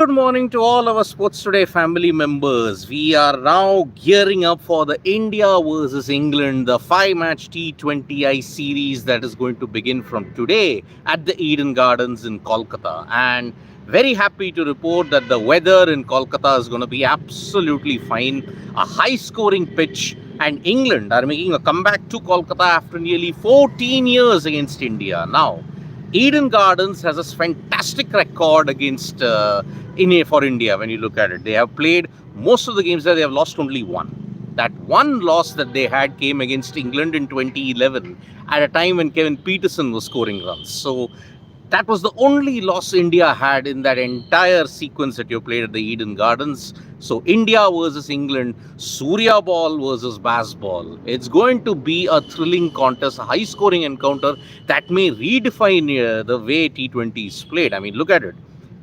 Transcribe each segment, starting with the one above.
Good morning to all our Sports Today family members. We are now gearing up for the India versus England, the 5-match T20I series that is going to begin from today at the Eden Gardens in Kolkata. And very happy to report that the weather in Kolkata is going to be absolutely fine. A high-scoring pitch, and England are making a comeback to Kolkata after nearly 14 years against India. Now, Eden Gardens has a fantastic record against for India. When you look at it, they have played most of the games that they have lost only one. That one loss that they had came against England in 2011 at a time when Kevin Peterson was scoring runs. So that was the only loss India had in that entire sequence that you played at the Eden Gardens. So India versus England, Surya ball versus Baz ball. It's going to be a thrilling contest, a high-scoring encounter that may redefine the way T20 is played. I mean, look at it.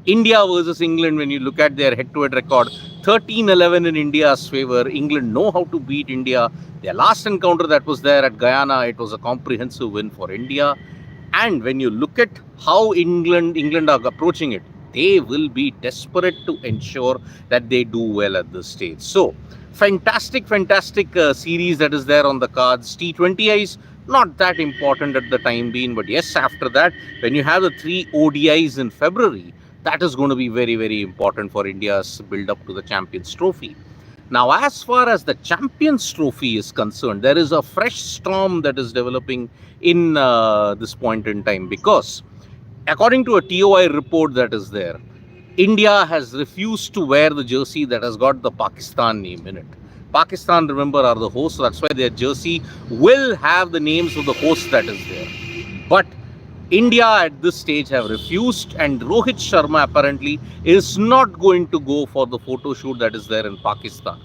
India versus England, when you look at their head-to-head record, 13-11 in India's favour. England know how to beat India. Their last encounter that was there at Guyana, it was a comprehensive win for India. And when you look at how England are approaching it, they will be desperate to ensure that they do well at this stage. So, fantastic series that is there on the cards. T20Is, not that important at the time being, but yes, after that, when you have the 3 ODIs in February, that is going to be very, very important for India's build-up to the Champions Trophy. Now, as far as the Champions Trophy is concerned, there is a fresh storm that is developing in this point in time, because according to a TOI report that is there, India has refused to wear the jersey that has got the Pakistan name in it. Pakistan, remember, are the hosts, so that's why their jersey will have the names of the host that is there. But India at this stage have refused, and Rohit Sharma apparently is not going to go for the photo shoot that is there in Pakistan.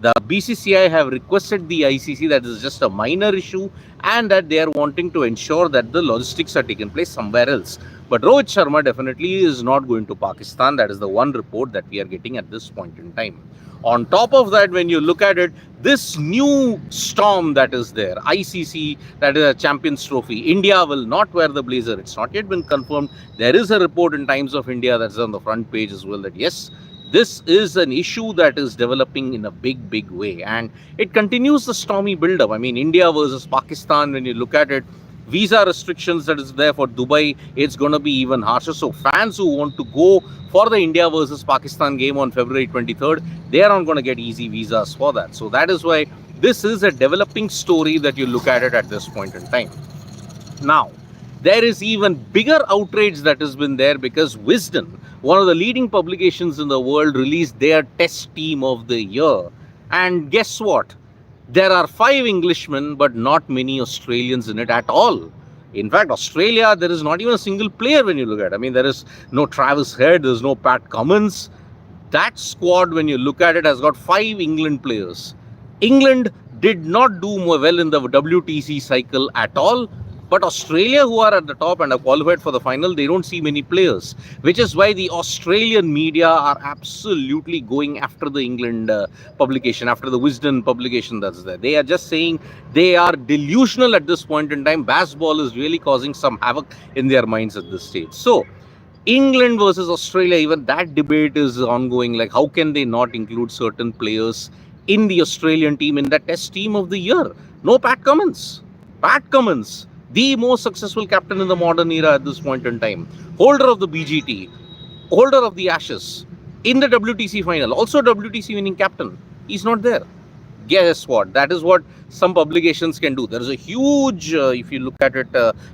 The BCCI have requested the ICC that is just a minor issue and that they are wanting to ensure that the logistics are taken place somewhere else. But Rohit Sharma definitely is not going to Pakistan. That is the one report that we are getting at this point in time. On top of that, when you look at it, this new storm that is there, ICC, that is a Champions Trophy, India will not wear the blazer. It's not yet been confirmed. There is a report in Times of India that's on the front page as well that yes, this is an issue that is developing in a big way, and it continues the stormy build-up. I mean, India versus Pakistan, when you look at it, visa restrictions that is there for Dubai, it's going to be even harsher. So fans who want to go for the India versus Pakistan game on February 23rd, they are not going to get easy visas for that. So that is why this is a developing story that you look at it at this point in time. Now, there is even bigger outrage that has been there because Wisden, one of the leading publications in the world, released their test team of the year. And guess what? There are 5 Englishmen, but not many Australians in it at all. In fact, Australia, there is not even a single player when you look at it. I mean, there is no Travis Head, there is no Pat Cummins. That squad, when you look at it, has got 5 England players. England did not do well in the WTC cycle at all. But Australia, who are at the top and have qualified for the final, they don't see many players, which is why the Australian media are absolutely going after the England publication, after the Wisden publication that's there. They are just saying they are delusional at this point in time. Baseball is really causing some havoc in their minds at this stage. So, England versus Australia, even that debate is ongoing. Like, how can they not include certain players in the Australian team in the test team of the year? No Pat Cummins. Pat Cummins, the most successful captain in the modern era at this point in time, holder of the BGT, holder of the Ashes, in the WTC final, also WTC winning captain, he's not there. Guess what? That is what some publications can do. There is a huge, if you look at it,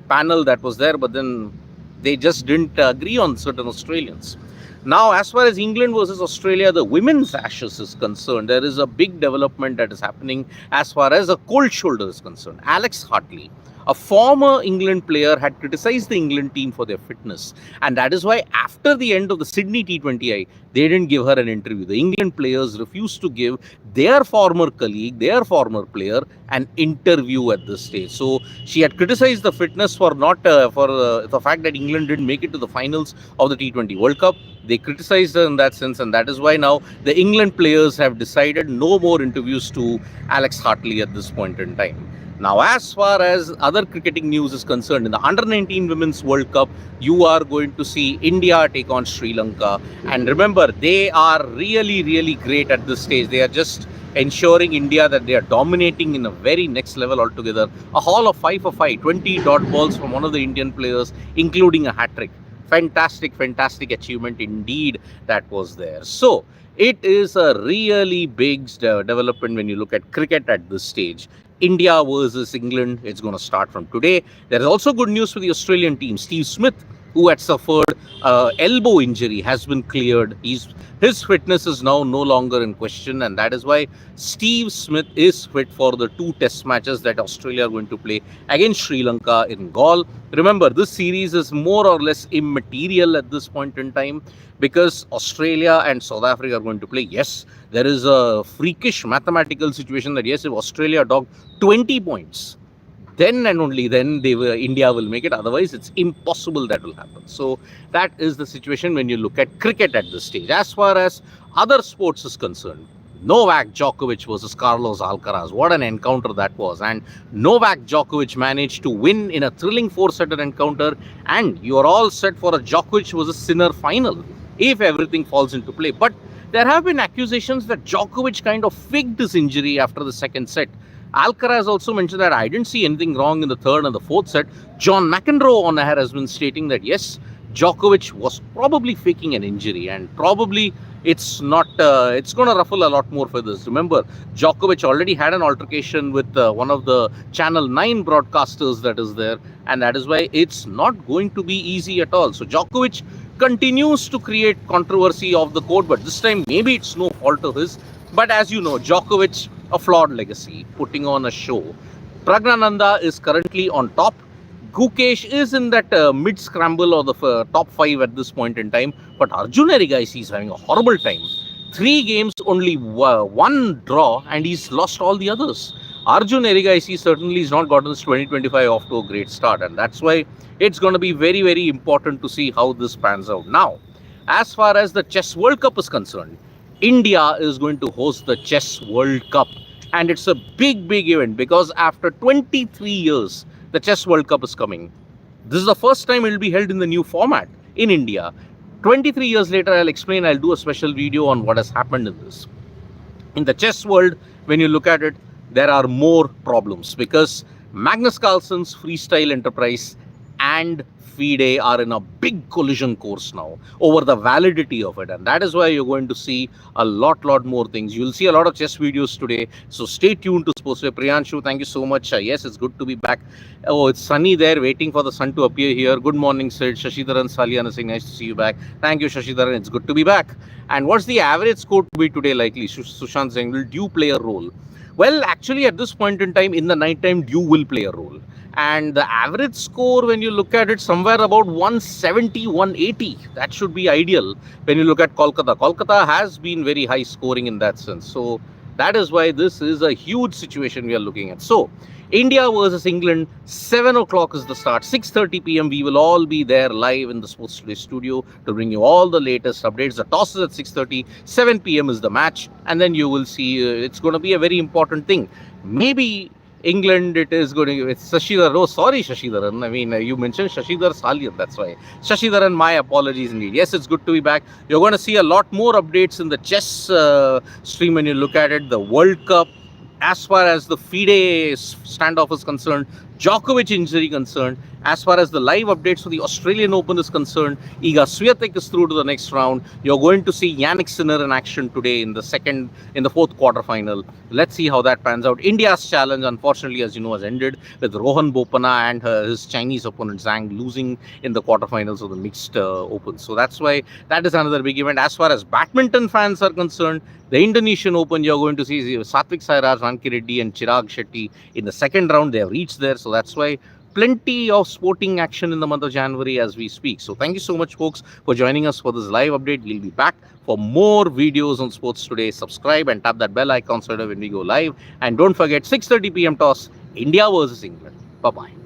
panel that was there, but then they just didn't agree on certain Australians. Now, as far as England versus Australia, the women's Ashes is concerned, there is a big development that is happening as far as a cold shoulder is concerned. Alex Hartley, a former England player, had criticized the England team for their fitness. And that is why after the end of the Sydney T20I, they didn't give her an interview. The England players refused to give their former colleague, their former player, an interview at this stage. So she had criticized the fitness for the fact that England didn't make it to the finals of the T20 World Cup. They criticized her in that sense, and that is why now the England players have decided no more interviews to Alex Hartley at this point in time. Now, as far as other cricketing news is concerned, in the Under-19 Women's World Cup, you are going to see India take on Sri Lanka. And remember, they are really, really great at this stage. They are just ensuring India that they are dominating in a very next level altogether. A haul of 5 for 5, 20 dot balls from one of the Indian players, including a hat-trick. Fantastic, fantastic achievement indeed that was there. So, it is a really big development when you look at cricket at this stage. India versus England, it's going to start from today. There is also good news for the Australian team. Steve Smith, who had suffered elbow injury, has been cleared. His fitness is now no longer in question, and that is why Steve Smith is fit for the 2 test matches that Australia are going to play against Sri Lanka in Galle. Remember, this series is more or less immaterial at this point in time because Australia and South Africa are going to play. Yes, there is a freakish mathematical situation that yes, if Australia dogged 20 points, then and only then India will make it. Otherwise, it's impossible that will happen. So that is the situation when you look at cricket at this stage. As far as other sports is concerned, Novak Djokovic versus Carlos Alcaraz. What an encounter that was. And Novak Djokovic managed to win in a thrilling 4-setter encounter. And you are all set for a Djokovic versus Sinner final if everything falls into play. But there have been accusations that Djokovic kind of faked his injury after the second set. Alcaraz also mentioned that I didn't see anything wrong in the third and the fourth set. John McEnroe on air has been stating that yes, Djokovic was probably faking an injury and probably it's going to ruffle a lot more feathers. Remember, Djokovic already had an altercation with one of the Channel 9 broadcasters that is there, and that is why it's not going to be easy at all. So Djokovic continues to create controversy off the court, but this time maybe it's no fault of his. But as you know, Djokovic, a flawed legacy, putting on a show. Praggnanandhaa is currently on top. Gukesh is in that mid-scramble or the top 5 at this point in time. But Arjun Erigaisi is having a horrible time. 3 games, only 1 draw, and he's lost all the others. Arjun Erigaisi certainly has not gotten this 2025 off to a great start. And that's why it's going to be very, very important to see how this pans out. Now, as far as the Chess World Cup is concerned, India is going to host the Chess World Cup. And it's a big, big event because after 23 years, the Chess World Cup is coming. This is the first time it will be held in the new format in India. 23 years later, I'll do a special video on what has happened in this. In the chess world, when you look at it, there are more problems because Magnus Carlsen's freestyle enterprise and FIDE are in a big collision course now over the validity of it, and that is why you're going to see a lot more things. You'll see a lot of chess videos today, so stay tuned to Sportsway. Priyanshu, thank you so much. Yes, it's good to be back. Oh, it's sunny there, waiting for the sun to appear here. Good morning, Sid. Shashidharan Saliana saying nice to see you back. Thank you, Shashidharan. It's good to be back. And what's the average score to be today likely? Sushant saying, will Dew play a role? Well, actually, at this point in time, in the night time, Dew will play a role. And the average score, when you look at it, somewhere about 170, 180. That should be ideal when you look at Kolkata. Kolkata has been very high scoring in that sense. So that is why this is a huge situation we are looking at. So India versus England, 7 o'clock is the start. 6:30 p.m. We will all be there live in the Sports Today studio to bring you all the latest updates. The toss is at 6:30. 7 p.m. is the match. And then you will see it's going to be a very important thing. Maybe England, it is going to, it's Shashidharan. Oh, sorry, Shashidharan. I mean, you mentioned Shashidhar Salian, that's why. Shashidharan, my apologies indeed. Yes, it's good to be back. You're going to see a lot more updates in the chess stream when you look at it. The World Cup, as far as the FIDE standoff is concerned, Djokovic injury concerned, as far as the live updates for the Australian Open is concerned, Iga Swiatek is through to the next round. You're going to see Yannick Sinner in action today in the fourth quarterfinal. Let's see how that pans out. India's challenge, unfortunately, as you know, has ended with Rohan Bopanna and his Chinese opponent Zhang losing in the quarterfinals of the mixed Open. So that's why that is another big event. As far as badminton fans are concerned, the Indonesian Open, you're going to see Satvik Sairaj, Ranki Reddy and Chirag Shetty in the second round. They have reached there. So that's why plenty of sporting action in the month of January as we speak. So thank you so much, folks, for joining us for this live update. We'll be back for more videos on Sports Today. Subscribe and tap that bell icon so that when we go live. And don't forget, 6:30 p.m. toss, India versus England. Bye-bye.